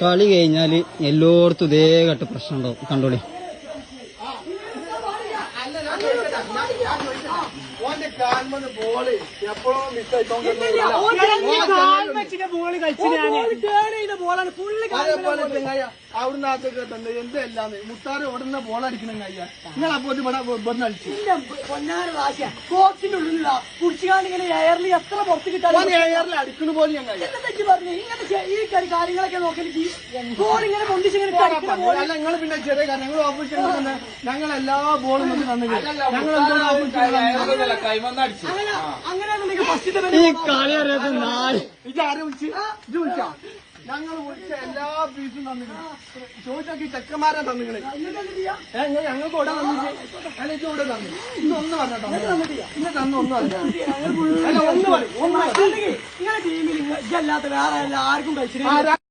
കളി കഴിഞ്ഞാല് എല്ലായിടത്തും ഇതേ കെട്ട് പ്രശ്നം ഉണ്ടാവും. കണ്ടോളി. ബോള് എപ്പോഴും അവിടുന്ന് തന്നെ എന്തല്ലാന്ന് മുത്താറ് ഓടുന്ന ബോൾ അടിക്കണം കയ്യ നിങ്ങൾ അപ്പോൾ ഇവിടെ അടിച്ചു എത്ര പുറത്ത് കിട്ടാൻ എയറിൽ അടിക്കണ പോലെ ഞാൻ പറഞ്ഞു ഇങ്ങനെ ഈ കാര്യങ്ങളൊക്കെ നോക്കി ബോൾ ഇങ്ങനെ അല്ല നിങ്ങൾ പിന്നെ ചെറിയ കാര്യം ഞങ്ങൾ ഓപ്പോസിഷൻ ഞങ്ങൾ എല്ലാ ബോളും നമുക്ക് തന്നില്ല ഞങ്ങൾ ഈ കളി അറിയാത്ത നാല് ഇതാരെ വിളിച്ച് ഇത് വിളിച്ചാ ഞങ്ങൾ വിളിച്ച എല്ലാ പീസും തന്നില്ല ചോദിച്ചാക്കി ചെക്കന്മാരെ തന്നിങ്ങള് ഞങ്ങൾക്ക് ഇവിടെ തന്നിട്ട് അല്ലെങ്കിൽ ഇവിടെ തന്നു ഇന്നൊന്ന് പറഞ്ഞോ ഇന്ന് തന്നൊന്നും അല്ല ഒന്ന് പറയും നിങ്ങളുടെ ടീമിൽ ഇല്ലാത്ത വേറെ ആർക്കും കഴിച്ചില്ല.